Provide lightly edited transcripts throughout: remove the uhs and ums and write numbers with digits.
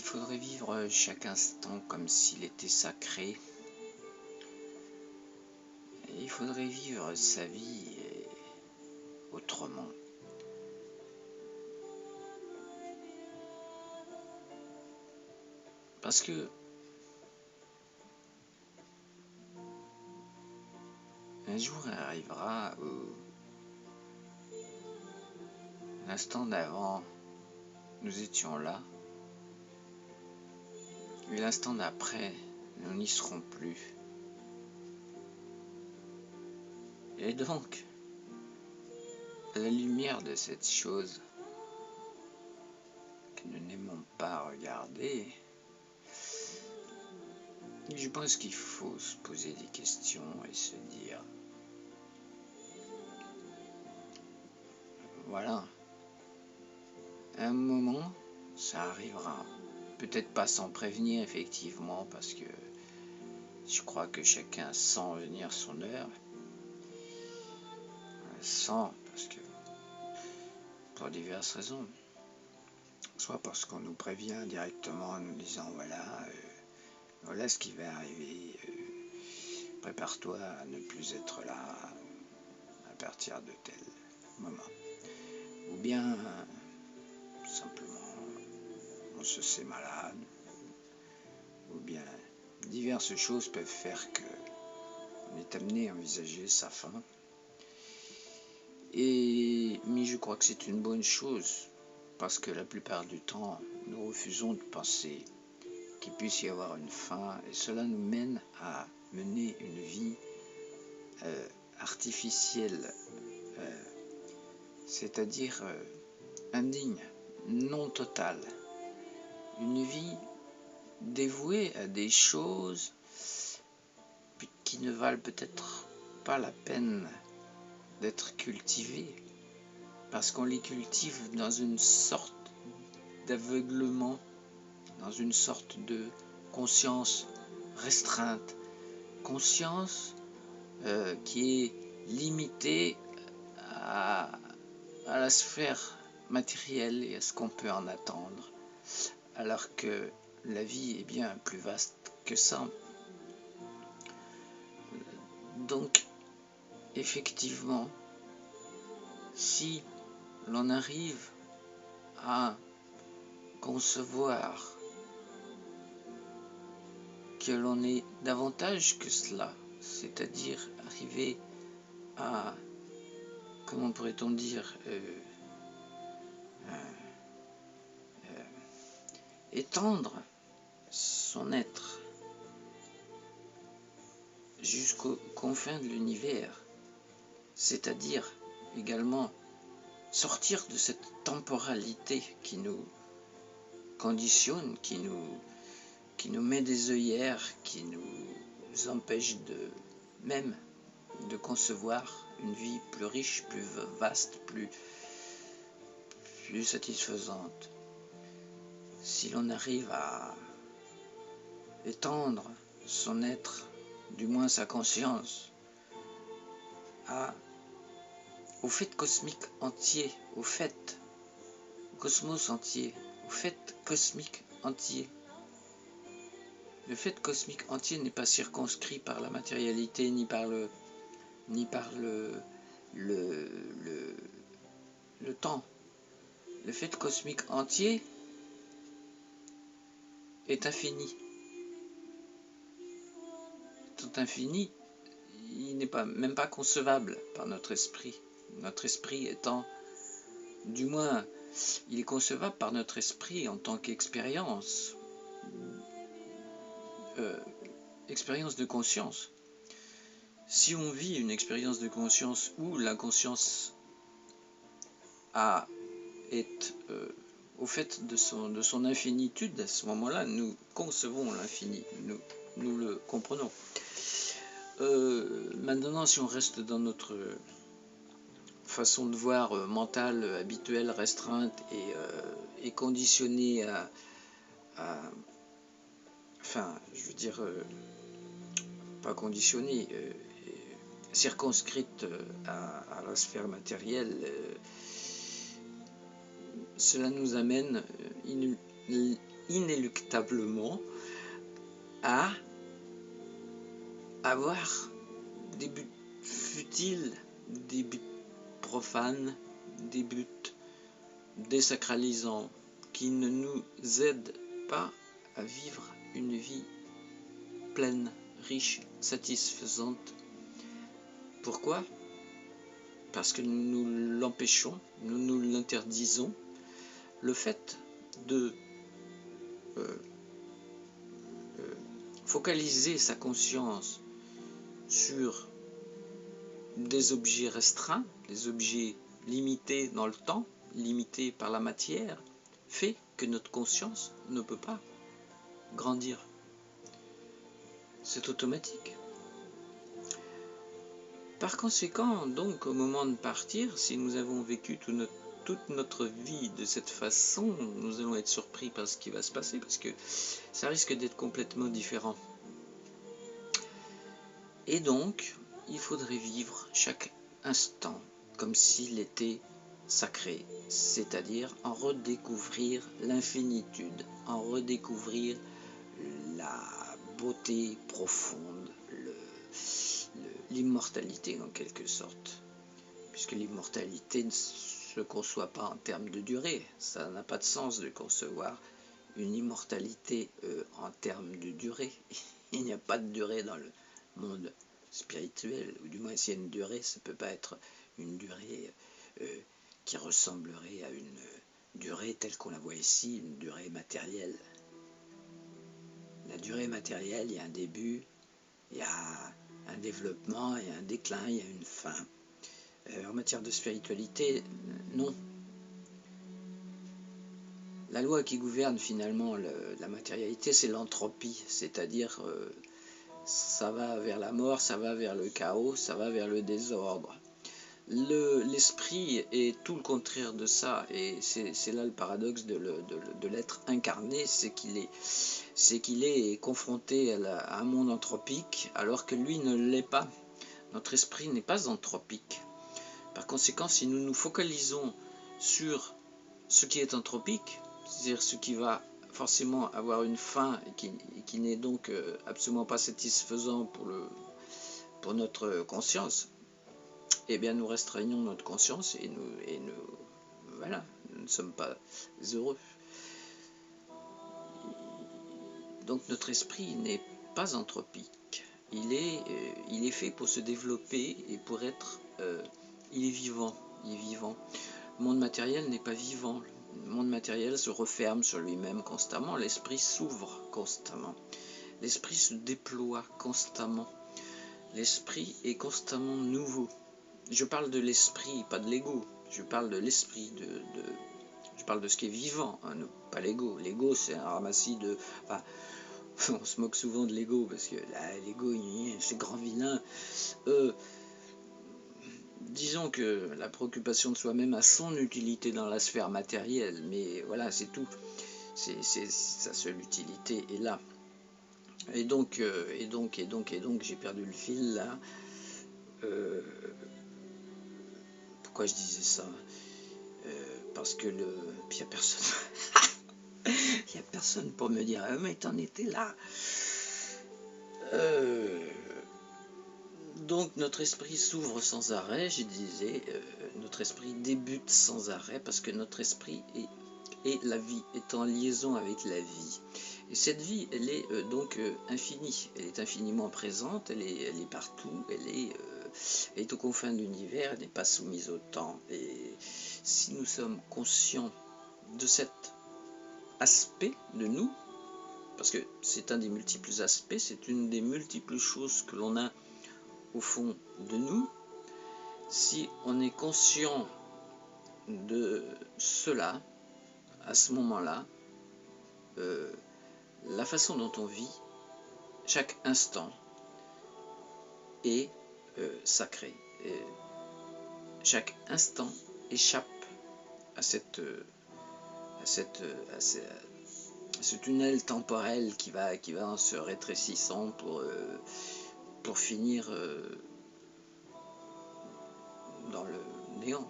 faudrait vivre chaque instant comme s'il était sacré. Et il faudrait vivre sa vie autrement. Parce que un jour arrivera où l'instant d'avant, nous étions là, et l'instant d'après, nous n'y serons plus. Et donc, à la lumière de cette chose que nous n'aimons pas regarder, je pense qu'il faut se poser des questions et se dire, voilà, à un moment, ça arrivera. Peut-être pas sans prévenir, effectivement, parce que je crois que chacun sent venir son heure. Sent, parce que, pour diverses raisons. Soit parce qu'on nous prévient directement en nous disant, voilà ce qui va arriver, prépare-toi à ne plus être là à partir de tel moment. Ou bien, simplement, on se sait malade, ou bien diverses choses peuvent faire qu'on est amené à envisager sa fin. Mais je crois que c'est une bonne chose, parce que la plupart du temps, nous refusons de penser qu'il puisse y avoir une fin, et cela nous mène à mener une vie artificielle, c'est-à-dire indigne, non totale. Une vie dévouée à des choses qui ne valent peut-être pas la peine d'être cultivées, parce qu'on les cultive dans une sorte d'aveuglement, dans une sorte de conscience restreinte, conscience qui est limitée à la sphère matérielle et à ce qu'on peut en attendre, alors que la vie est bien plus vaste que ça. Donc, effectivement, si l'on arrive à concevoir que l'on est davantage que cela, c'est-à-dire arriver à, comment pourrait-on dire, étendre son être jusqu'aux confins de l'univers, c'est-à-dire également sortir de cette temporalité qui nous conditionne, qui nous met des œillères, qui nous empêche même de concevoir une vie plus riche, plus vaste, plus satisfaisante. Si l'on arrive à étendre son être, du moins sa conscience, au fait cosmique entier, au cosmos entier, au fait cosmique entier. Le fait cosmique entier n'est pas circonscrit par la matérialité, ni par le temps. Le fait cosmique entier est infini. Étant infini, il n'est même pas concevable par notre esprit. Notre esprit étant, du moins, il est concevable par notre esprit en tant qu'expérience, expérience de conscience. Si on vit une expérience de conscience où la conscience est au fait de son infinitude, à ce moment-là, nous concevons l'infini, nous le comprenons. Maintenant, si on reste dans notre façon de voir mentale, habituelle, restreinte et conditionnée enfin, je veux dire, pas conditionnée, circonscrite à la sphère matérielle, cela nous amène inéluctablement à avoir des buts futiles, des buts profanes, des buts désacralisants qui ne nous aident pas à vivre une vie pleine, riche, satisfaisante. Pourquoi? Parce que nous nous l'empêchons, nous nous l'interdisons. Le fait de focaliser sa conscience sur des objets restreints, des objets limités dans le temps, limités par la matière, fait que notre conscience ne peut pas grandir. C'est automatique. Par conséquent, donc, au moment de partir, si nous avons vécu toute notre vie de cette façon, nous allons être surpris par ce qui va se passer, parce que ça risque d'être complètement différent. Et donc, il faudrait vivre chaque instant comme s'il était sacré, c'est-à-dire en redécouvrir l'infinitude, en redécouvrir la beauté profonde, l'immortalité en quelque sorte, puisque l'immortalité ne se conçoit pas en termes de durée. Ça n'a pas de sens de concevoir une immortalité en termes de durée. Il n'y a pas de durée dans le monde spirituel, ou du moins s'il y a une durée, ça ne peut pas être une durée qui ressemblerait à une durée telle qu'on la voit ici, une durée matérielle. La durée matérielle, il y a un début, il y a un développement, il y a un déclin, il y a une fin. En matière de spiritualité, non. La loi qui gouverne finalement la matérialité, c'est l'entropie, c'est-à-dire ça va vers la mort, ça va vers le chaos, ça va vers le désordre. L'esprit est tout le contraire de ça, et c'est là le paradoxe de l'être incarné, c'est qu'il est confronté à un monde anthropique, alors que lui ne l'est pas. Notre esprit n'est pas anthropique. Par conséquent, si nous nous focalisons sur ce qui est anthropique, c'est-à-dire ce qui va forcément avoir une fin et qui n'est donc absolument pas satisfaisant pour notre conscience, eh bien nous restreignons notre conscience et voilà, nous ne sommes pas heureux. Donc notre esprit n'est pas anthropique, il est fait pour se développer et pour être, il est vivant. Le monde matériel n'est pas vivant, le monde matériel se referme sur lui-même constamment, l'esprit s'ouvre constamment, l'esprit se déploie constamment, l'esprit est constamment nouveau. Je parle de l'esprit, pas de l'ego, je parle de l'esprit, je parle de ce qui est vivant, hein, pas l'ego. L'ego, c'est un ramassis de... Enfin, on se moque souvent de l'ego, parce que l'ego, c'est grand vilain. Disons que la préoccupation de soi-même a son utilité dans la sphère matérielle, mais voilà, c'est tout. Sa seule utilité est là. Et donc, j'ai perdu le fil là. Pourquoi je disais ça? Parce que puis il n'y a personne. Il n'y a personne pour me dire mais t'en étais là. Donc notre esprit s'ouvre sans arrêt, je disais, notre esprit débute sans arrêt parce que notre esprit est la vie, est en liaison avec la vie. Et cette vie, elle est donc infinie, elle est infiniment présente, elle est partout, elle est aux confins de l'univers, elle n'est pas soumise au temps. Et si nous sommes conscients de cet aspect de nous, parce que c'est un des multiples aspects, c'est une des multiples choses que l'on a au fond de nous, si on est conscient de cela, à ce moment-là, la façon dont on vit, chaque instant, est sacré. Et chaque instant échappe à ce tunnel temporel qui va en se rétrécissant pour finir dans le néant.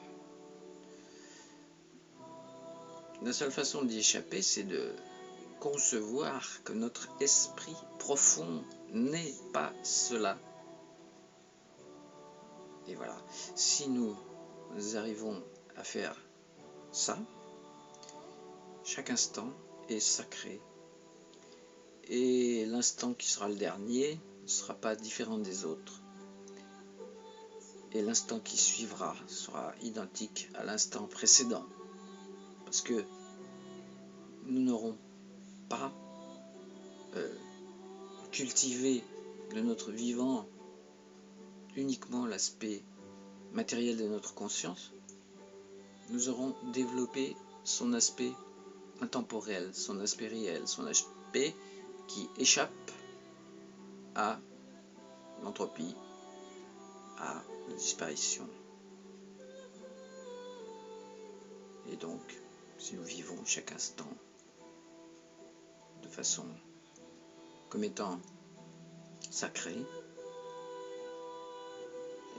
La seule façon d'y échapper, c'est de concevoir que notre esprit profond n'est pas cela. Et voilà, si nous arrivons à faire ça, chaque instant est sacré. Et l'instant qui sera le dernier ne sera pas différent des autres. Et l'instant qui suivra sera identique à l'instant précédent. Parce que nous n'aurons pas cultivé de notre vivant uniquement l'aspect matériel de notre conscience. Nous aurons développé son aspect intemporel, son aspect réel, son aspect qui échappe à l'entropie, à la disparition. Et donc, si nous vivons chaque instant de façon comme étant sacré,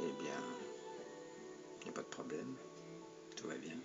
eh bien, il n'y a pas de problème, tout va bien.